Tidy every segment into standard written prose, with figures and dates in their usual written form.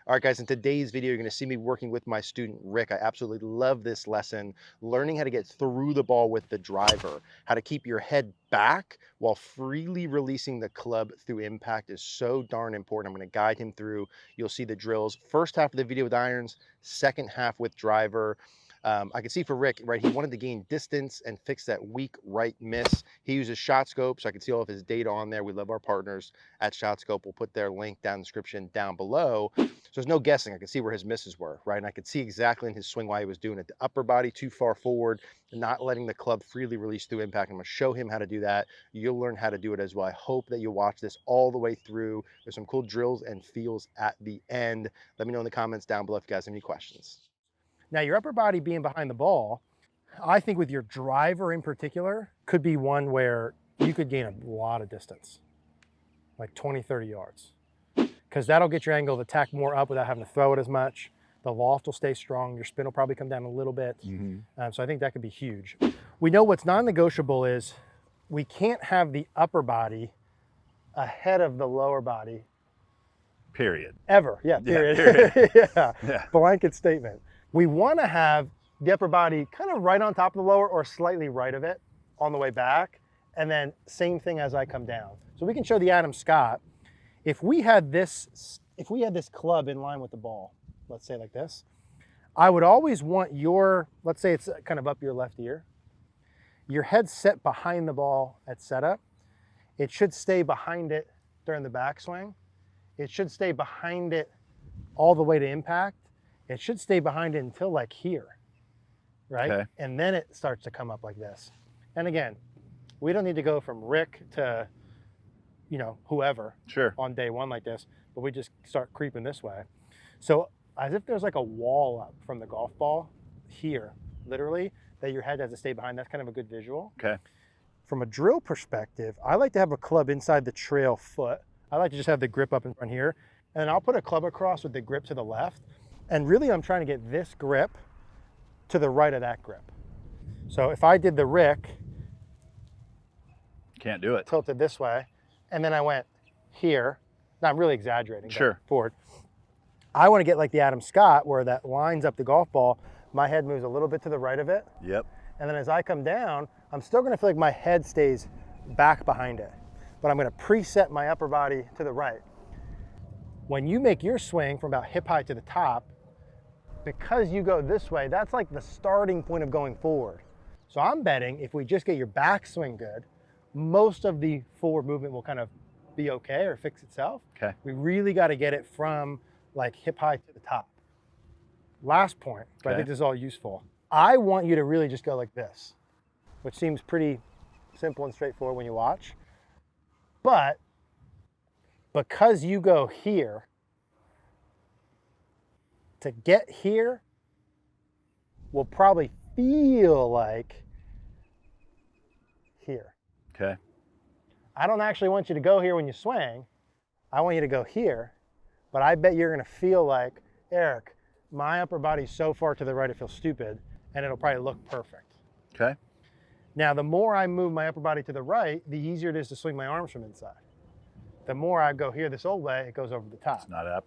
All right, guys, in today's video, you're going to see me working with my student, Rick. I absolutely love this lesson, learning how to get through the ball with the driver. How to keep your head back while freely releasing the club through impact is so darn important. I'm going to guide him through. You'll see the drills. First half of the video with irons, second half with driver. I can see for Rick, right, he wanted to gain distance and fix that weak right miss. He uses Shot Scope, so I can see all of his data on there. We love our partners at Shot Scope. We'll put their link down in the description down below. So there's no guessing. I can see where his misses were, right? And I could see exactly in his swing why he was doing it. The upper body too far forward, not letting the club freely release through impact. I'm going to show him how to do that. You'll learn how to do it as well. I hope that you watch this all the way through. There's some cool drills and feels at the end. Let me know in the comments down below if you guys have any questions. Now, your upper body being behind the ball, I think with your driver in particular, could be one where you could gain a lot of distance, like 20, 30 yards. Because that'll get your angle of attack more up without having to throw it as much. The loft will stay strong. Your spin will probably come down a little bit. So I think that could be huge. We know what's non-negotiable is we can't have the upper body ahead of the lower body. Period. Ever. Yeah, period. Yeah, period. Yeah. Blanket statement. We want to have the upper body kind of right on top of the lower or slightly right of it on the way back. And then same thing as I come down. So we can show the Adam Scott. If we had this club in line with the ball, let's say like this, I would always want your, let's say it's kind of up your left ear, your head set behind the ball at setup. It should stay behind it during the backswing. It should stay behind it all the way to impact. It should stay behind it until like here, right? Okay. And then it starts to come up like this. And again, we don't need to go from Rick to, you know, whoever on day one like this, but we just start creeping this way. So as if there's like a wall up from the golf ball here, literally, that your head has to stay behind. That's kind of a good visual. Okay. From a drill perspective, I like to have a club inside the trail foot. I like to just have the grip up in front here. And then I'll put a club across with the grip to the left. And really, I'm trying to get this grip to the right of that grip. So if I did the Rick, can't do it. Tilted this way, and then I went here. Now I'm really exaggerating. Sure. Forward. I want to get like the Adam Scott where that lines up the golf ball. My head moves a little bit to the right of it. Yep. And then as I come down, I'm still going to feel like my head stays back behind it. But I'm going to preset my upper body to the right. When you make your swing from about hip high to the top, because you go this way, that's like the starting point of going forward. So I'm betting if we just get your backswing good, most of the forward movement will kind of be okay or fix itself. Okay. We really got to get it from like hip high to the top. Last point, but I think this is all useful. I want you to really just go like this, which seems pretty simple and straightforward when you watch. But because you go here, to get here will probably feel like here. Okay. I don't actually want you to go here when you swing. I want you to go here, but I bet you're going to feel like, Eric, my upper body's so far to the right it feels stupid, and it'll probably look perfect. Okay. Now, the more I move my upper body to the right, the easier it is to swing my arms from inside. The more I go here this old way, it goes over the top. It's not up.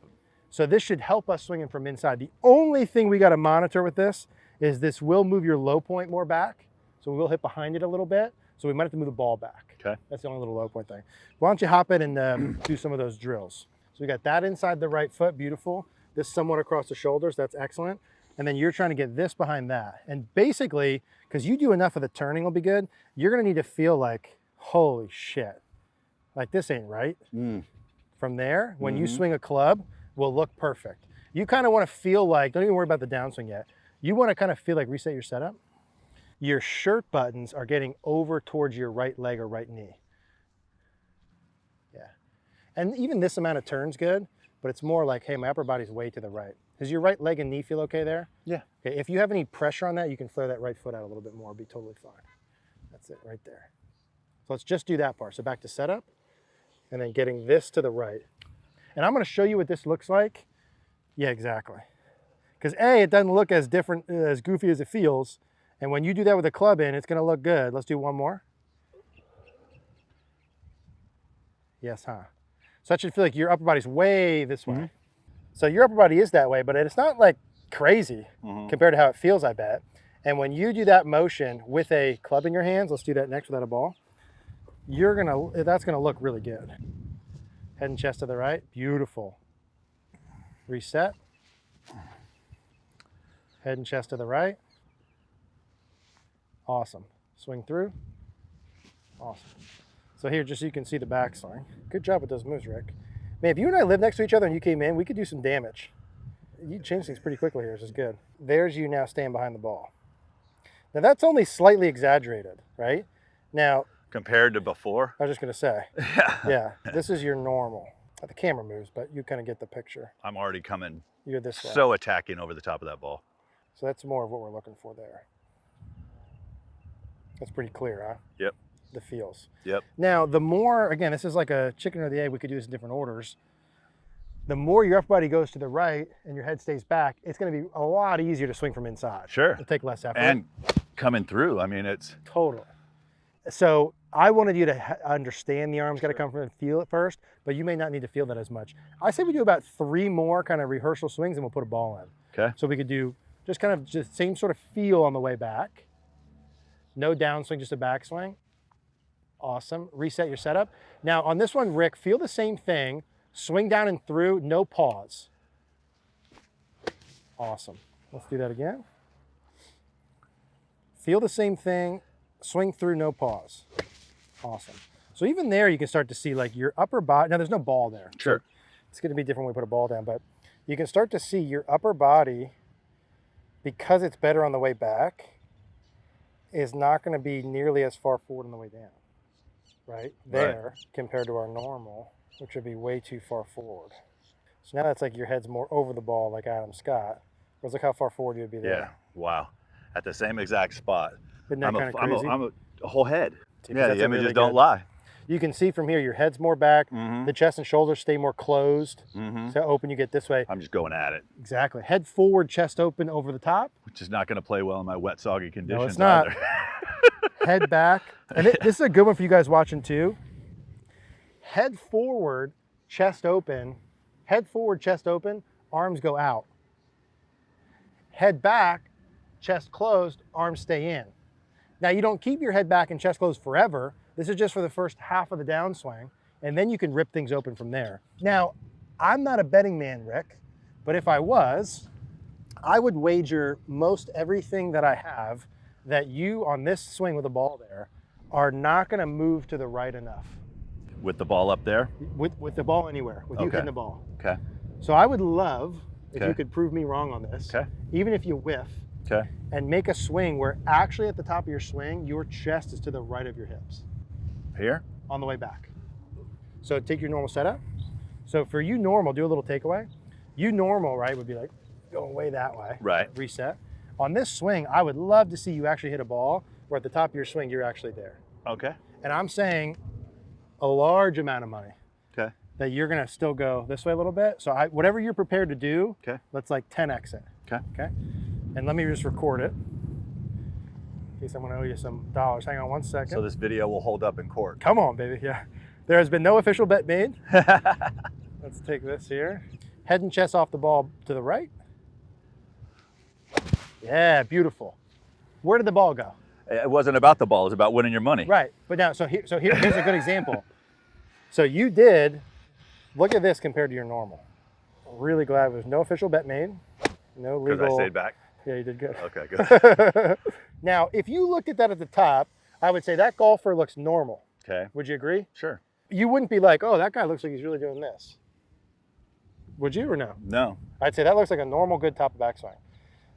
So this should help us swinging from inside. The only thing we got to monitor with this is this will move your low point more back. So we will hit behind it a little bit. So we might have to move the ball back. Okay. That's the only little low point thing. Why don't you hop in and do some of those drills. So we got that inside the right foot, beautiful. This somewhat across the shoulders, that's excellent. And then you're trying to get this behind that. And basically, because you do enough of the turning will be good, you're gonna need to feel like, holy shit, like this ain't right. From there, when you swing a club, will look perfect. You kind of want to feel like, don't even worry about the downswing yet. You want to kind of feel like reset your setup. Your shirt buttons are getting over towards your right leg or right knee. Yeah. And even this amount of turn's good, but it's more like, hey, my upper body's way to the right. Does your right leg and knee feel okay there? Yeah. Okay, if you have any pressure on that, you can flare that right foot out a little bit more, it'll be totally fine. That's it right there. So let's just do that part. So back to setup, and then getting this to the right. And I'm going to show you what this looks like. Yeah, exactly. Because A, it doesn't look as different, as goofy as it feels. And when you do that with a club in, it's going to look good. Let's do one more. Yes, huh? So that should feel like your upper body's way this way. So your upper body is that way, but it's not like crazy Mhm. compared to how it feels, I bet. And when you do that motion with a club in your hands, let's do that next without a ball, that's gonna look really good. Head and chest to the right, beautiful. Reset. Head and chest to the right. Awesome. Swing through. Awesome. So here, just so you can see the backswing. Good job with those moves, Rick. Man, if you and I lived next to each other and you came in, we could do some damage. You changed things pretty quickly here, which is good. There's you now staying behind the ball. Now that's only slightly exaggerated, right? Now, Compared to before? I was just gonna say, Yeah. yeah, this is your normal. The camera moves, but you kind of get the picture. I'm already coming You're this way. so attacking over the top of that ball. So that's more of what we're looking for there. That's pretty clear, huh? Yep. The feels. Yep. Now, the more, again, this is like a chicken or the egg, we could do this in different orders. The more your upper body goes to the right and your head stays back, it's gonna be a lot easier to swing from inside. Sure. It'll take less effort. And coming through, I mean, it's... Totally. So I wanted you to understand the arm's gotta come from and feel it first, but you may not need to feel that as much. I say we do about 3 more kind of rehearsal swings and we'll put a ball in. Okay. So we could do just kind of just same sort of feel on the way back. No downswing, just a backswing. Awesome. Reset your setup. Now on this one, Rick, feel the same thing. Swing down and through, no pause. Awesome. Let's do that again. Feel the same thing. Swing through, no pause. Awesome. So even there, you can start to see like your upper body. Now there's no ball there. Sure. So it's going to be different when we put a ball down, but you can start to see your upper body, because it's better on the way back, is not going to be nearly as far forward on the way down. Right there, compared to our normal, which would be way too far forward. So now that's like your head's more over the ball like Adam Scott. Whereas look how far forward you would be there. Yeah, wow. At the same exact spot. Isn't that kind of crazy? I'm a whole head. See, Yeah, that's the a images really don't good- lie. You can see from here, your head's more back, Mhm. the chest and shoulders stay more closed. So open, you get this way. I'm just going at it, Exactly. Head forward, chest open over the top. which is not going to play well in my wet, soggy conditions. No, it's not. either. Head back. And this is a good one for you guys watching too. Head forward, chest open. Head forward, chest open, arms go out. Head back, chest closed, arms stay in. Now you don't keep your head back and chest closed forever. This is just for the first half of the downswing, and then you can rip things open from there. Now, I'm not a betting man, Rick, but if I was, I would wager most everything that I have that you on this swing with the ball there are not gonna move to the right enough. With the ball up there? With the ball anywhere, with you Okay. hitting the ball. Okay. So I would love if Okay. you could prove me wrong on this, Okay. even if you whiff, Okay. and make a swing where actually at the top of your swing, your chest is to the right of your hips Here? on the way back. So take your normal setup. So for you normal, do a little takeaway. You normal, right, would be like going way that way. Right. Reset. On this swing, I would love to see you actually hit a ball where at the top of your swing, you're actually there. Okay. And I'm saying a large amount of money Okay. that you're gonna still go this way a little bit. So whatever you're prepared to do, Okay. let's like 10x it. Okay. Okay. And let me just record it in case I'm gonna owe you some dollars. Hang on one second. So this video will hold up in court. Come on, baby. Yeah. There has been no official bet made. Let's take this here. Head and chest off the ball to the right. Yeah, beautiful. Where did the ball go? It wasn't about the ball, it was about winning your money. Right. But now, here's a good example. So you did, look at this compared to your normal. I'm really glad there's no official bet made. No legal. Because I stayed back. Yeah, you did good. Okay, good. Now, if you looked at that at the top, I would say that golfer looks normal. Okay. Would you agree? Sure. You wouldn't be like, oh, that guy looks like he's really doing this. Would you or no? No. I'd say that looks like a normal, good top of backswing.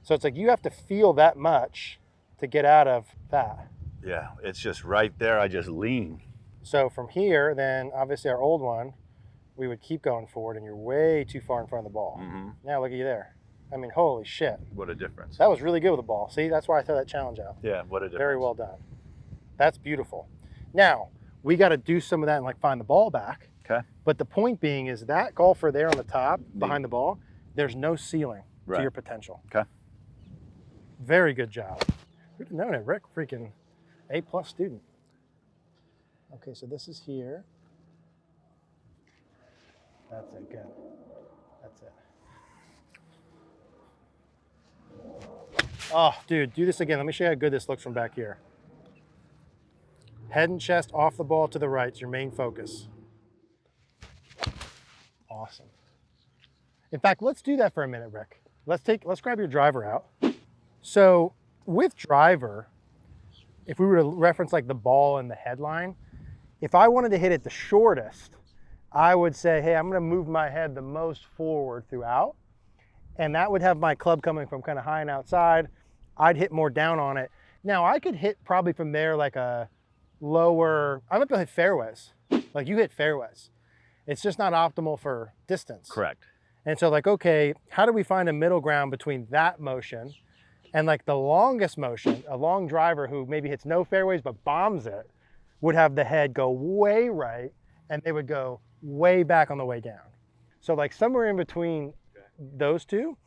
So it's like you have to feel that much to get out of that. Yeah, it's just right there. I just lean. So from here, then obviously our old one, we would keep going forward and you're way too far in front of the ball. Mm-hmm. Now look at you there. I mean, holy shit. What a difference. That was really good with the ball. See, that's why I throw that challenge out. Yeah, what a difference. Very well done. That's beautiful. Now, we got to do some of that and like find the ball back. Okay. But the point being is that golfer there on the top, behind the ball, there's no ceiling to your potential. Okay. Very good job. Who'd have known it, Rick? Freaking A+ student. Okay, so this is here. That's it, good. That's it. Oh, dude, do this again. Let me show you how good this looks from back here. Head and chest off the ball to the right is your main focus. Awesome. In fact, let's do that for a minute, Rick. Let's grab your driver out. So with driver, if we were to reference like the ball and the headline, if I wanted to hit it the shortest, I would say, hey, I'm gonna move my head the most forward throughout. And that would have my club coming from kind of high and outside. I'd hit more down on it. Now I could hit probably from there like a lower, I'm gonna hit fairways. Like you hit fairways. It's just not optimal for distance. Correct. And so like, okay, how do we find a middle ground between that motion and like the longest motion? A long driver who maybe hits no fairways but bombs it would have the head go way right and they would go way back on the way down. So like somewhere in between those two,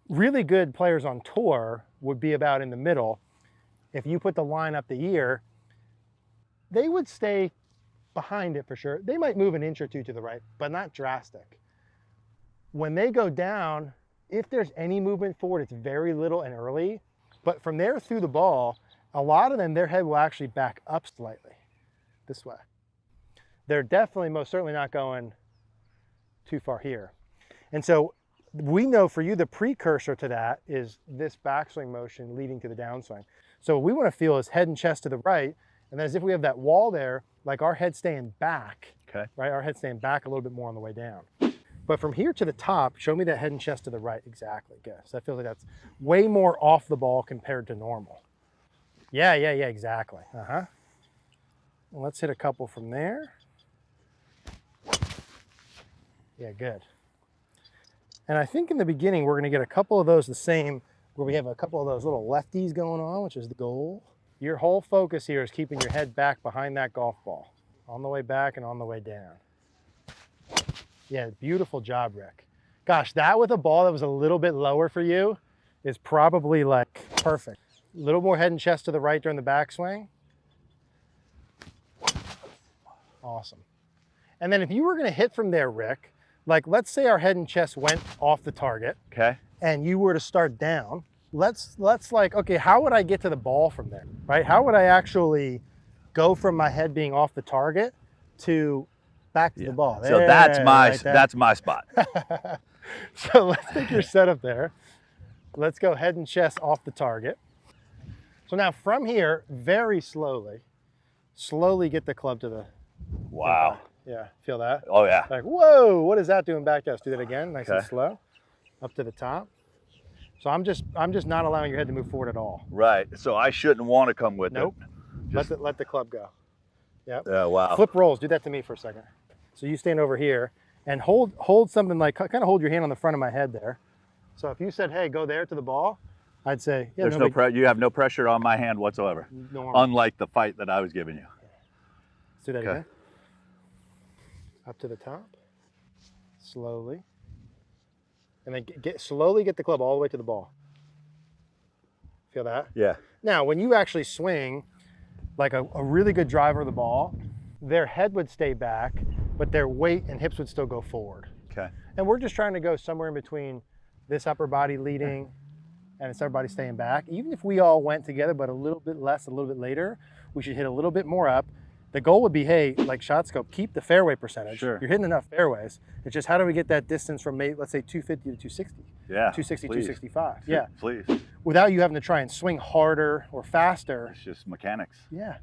really good players on tour would be about in the middle. If you put the line up the ear, they would stay behind it for sure. They might move an inch or two to the right, but not drastic. When they go down, if there's any movement forward, it's very little and early. But from there through the ball, a lot of them, their head will actually back up slightly this way. They're definitely, most certainly not going too far here. And so we know for you, the precursor to that is this backswing motion leading to the downswing. So what we want to feel is head and chest to the right. And then as if we have that wall there, like our head staying back, Okay. right? Our head staying back a little bit more on the way down. But from here to the top, show me that head and chest to the right. Exactly, good. So that feels like that's way more off the ball compared to normal. Yeah, exactly. Well, let's hit a couple from there. Yeah, good. And I think in the beginning, we're gonna get a couple of those the same, where we have a couple of those little lefties going on, which is the goal. Your whole focus here is keeping your head back behind that golf ball, on the way back and on the way down. Yeah, beautiful job, Rick. Gosh, that with a ball that was a little bit lower for you is probably like perfect. A little more head and chest to the right during the backswing. Awesome. And then if you were gonna hit from there, Rick, like let's say our head and chest went off the target. Okay. And you were to start down, let's like, okay, how would I get to the ball from there, right? How would I actually go from my head being off the target to back to the ball? So There, that's my spot. So let's take your setup there. Let's go head and chest off the target. So now from here, very slowly get the club to the Wow. Yeah, feel that? Oh yeah. Like, whoa, what is that doing back to us? Do that again, nice and slow. Up to the top. So I'm just not allowing your head to move forward at all. Right. So I shouldn't want to come with Nope. it. Let the club go. Yep. Wow. Flip rolls. Do that to me for a second. So you stand over here and hold something like, kind of hold your hand on the front of my head there. So if you said, hey, go there to the ball, I'd say, yeah. There's you have no pressure on my hand whatsoever. Normal. Unlike the fight that I was giving you. Let's do that again. Up to the top, slowly. And then slowly get the club all the way to the ball. Feel that? Yeah. Now, when you actually swing, like a really good driver of the ball, their head would stay back, but their weight and hips would still go forward. Okay. And we're just trying to go somewhere in between this upper body leading and this upper body staying back. Even if we all went together, but a little bit less, a little bit later, we should hit a little bit more up. The goal would be, hey, like shot scope, keep the fairway percentage. Sure. You're hitting enough fairways. It's just how do we get that distance from, let's say, 250 to 260? Yeah. 260, please. 265. Yeah. Please. Without you having to try and swing harder or faster. It's just mechanics. Yeah.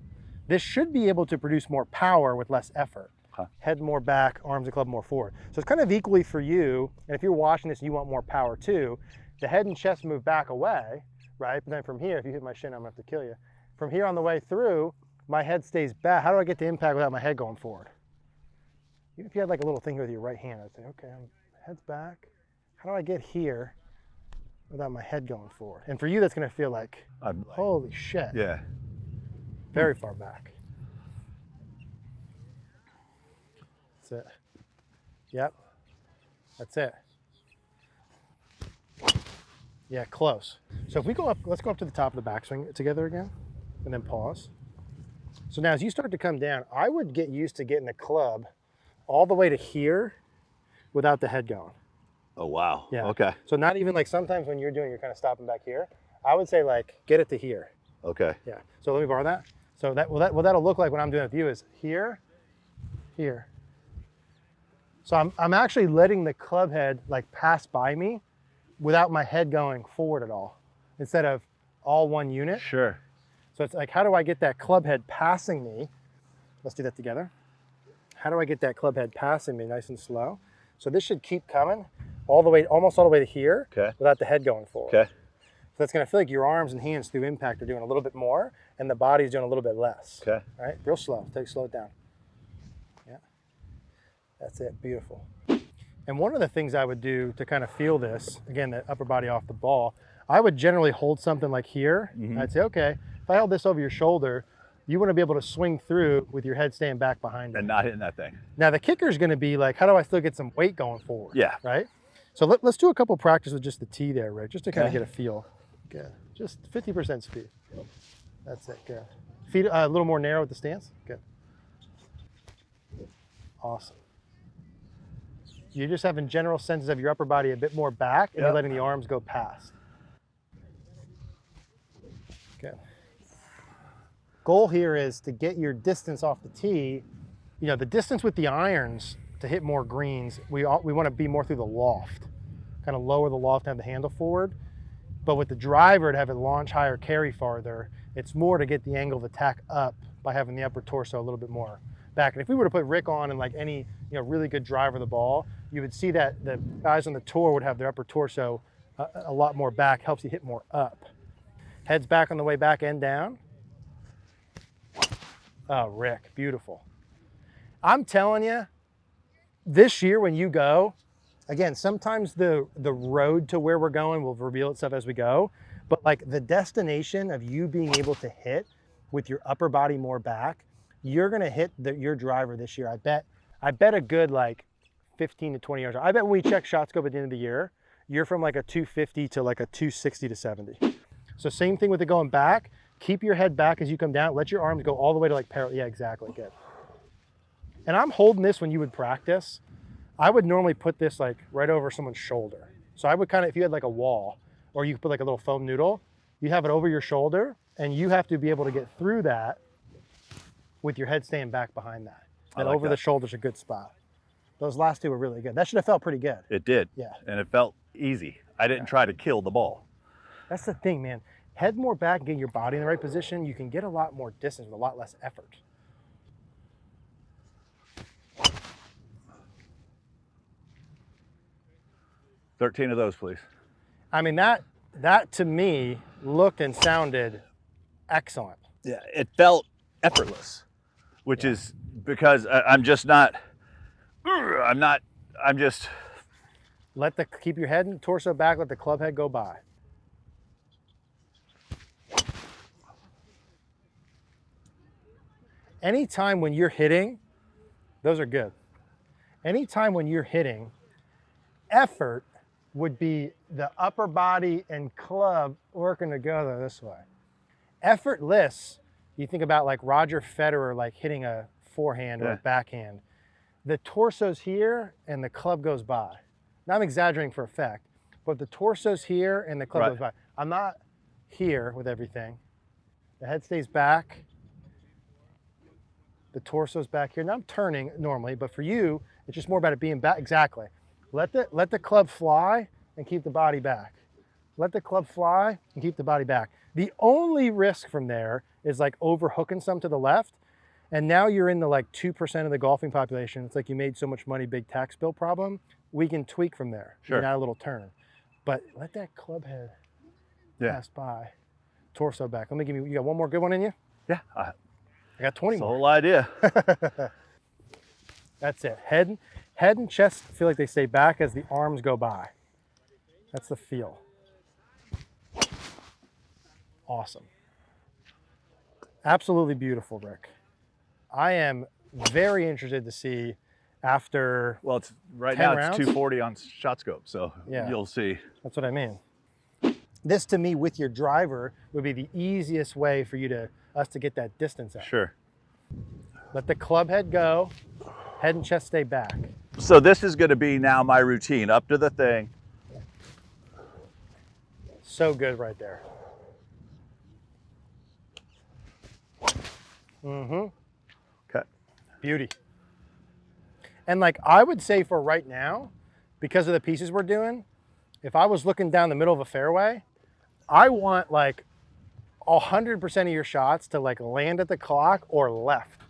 This should be able to produce more power with less effort. Okay. Head more back, arms and club more forward. So it's kind of equally for you. And if you're watching this and you want more power too, the head and chest move back away, right? But then from here, if you hit my shin, I'm gonna have to kill you. From here on the way through, my head stays back. How do I get the impact without my head going forward? Even if you had like a little thing with your right hand, I'd say, okay, head's back. How do I get here without my head going forward? And for you, that's gonna feel like, holy shit. Yeah. Very far back. That's it. Yep. That's it. Yeah, close. So if we go up, let's go up to the top of the backswing together again, and then pause. So now as you start to come down, I would get used to getting the club all the way to here without the head going. Oh, wow. Yeah. Okay. So not even like sometimes when you're doing, you're kind of stopping back here. I would say like get it to here. Okay. Yeah. So let me borrow that. So that what that'll look like when I'm doing it with you is here, here. So I'm actually letting the club head like pass by me without my head going forward at all, instead of all one unit. Sure. So it's like, how do I get that club head passing me? Let's do that together. How do I get that club head passing me nice and slow? So this should keep coming all the way, almost all the way to here, Okay. without the head going forward. Okay. So that's gonna feel like your arms and hands through impact are doing a little bit more and the body's doing a little bit less. Okay. All right, real slow, slow it down. Yeah, that's it, beautiful. And one of the things I would do to kind of feel this, again, the upper body off the ball, I would generally hold something like here. I'd say, okay, if I held this over your shoulder, you want to be able to swing through with your head staying back behind it. And not hitting that thing. Now the kicker is going to be like, how do I still get some weight going forward? Yeah. Right? So let's do a couple practice with just the tee there, Rick, just to kind of get a feel. Good. Just 50% speed. That's it. Good. Feet a little more narrow with the stance. Good. Awesome. You're just having general senses of your upper body a bit more back, and you're letting the arms go past. Good. Goal here is to get your distance off the tee. You know, the distance with the irons to hit more greens, we want to be more through the loft, kind of lower the loft and have the handle forward. But with the driver, to have it launch higher, carry farther, it's more to get the angle of attack up by having the upper torso a little bit more back. And if we were to put Rick on and like any really good driver of the ball, you would see that the guys on the tour would have their upper torso a lot more back, helps you hit more up. Heads back on the way back and down. Oh, Rick, beautiful. I'm telling you, this year when you go, again, sometimes the road to where we're going will reveal itself as we go, but like the destination of you being able to hit with your upper body more back, you're gonna hit your driver this year. I bet a good like 15 to 20 yards. I bet when we check shot scope at the end of the year, you're from like a 250 to like a 260 to 70. So same thing with it going back. Keep your head back as you come down. Let your arms go all the way to like parallel. Yeah, exactly, good. And I'm holding this when you would practice. I would normally put this like right over someone's shoulder. So I would kind of, if you had like a wall or you put like a little foam noodle, you have it over your shoulder and you have to be able to get through that with your head staying back behind that. And over the shoulder's a good spot. Those last two were really good. That should have felt pretty good. It did. Yeah. And it felt easy. I didn't try to kill the ball. That's the thing, man. Head more back and get your body in the right position. You can get a lot more distance with a lot less effort. $13 of those, please. I mean, that to me looked and sounded excellent. Yeah, it felt effortless, which is because I'm just not, I'm just. Keep your head and torso back, let the club head go by. Anytime when you're hitting, those are good. Anytime when you're hitting, effort would be the upper body and club working together this way. Effortless, you think about like Roger Federer, like hitting a forehand or a backhand. The torso's here and the club goes by. Now I'm exaggerating for effect, but the torso's here and the club goes by. I'm not here with everything. The head stays back. The torso's back here. Now I'm turning normally, but for you, it's just more about it being back. Exactly. Let the club fly and keep the body back. Let the club fly and keep the body back. The only risk from there is like overhooking some to the left. And now you're in the like 2% of the golfing population. It's like you made so much money, big tax bill problem. We can tweak from there. Sure. Add a little turn. But let that club head pass by. Torso back. Let me give you got one more good one in you? Yeah. I got 20 That's more. the whole idea. That's it. Head and chest feel like they stay back as the arms go by. That's the feel. Awesome. Absolutely beautiful, Rick. I am very interested to see after. Well, it's right 10 now rounds? it's 240 on shot scope, so Yeah. you'll see. That's what I mean. This to me with your driver would be the easiest way for us to get that distance out. Sure. Let the club head go, head and chest stay back. So this is going to be now my routine, up to the thing. So good right there. Mm-hmm. Okay. Beauty. And like I would say for right now, because of the pieces we're doing, if I was looking down the middle of a fairway, I want like 100% of your shots to like land at the clock or left.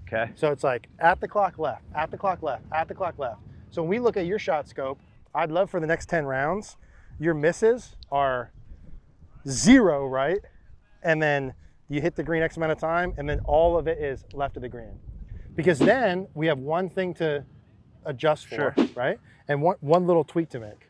Okay. So it's like at the clock left, at the clock left, at the clock left. So when we look at your shot scope, I'd love for the next 10 rounds, your misses are 0, right? And then you hit the green X amount of time, and then all of it is left of the green. Because then we have one thing to adjust for, Sure. right? And one little tweak to make.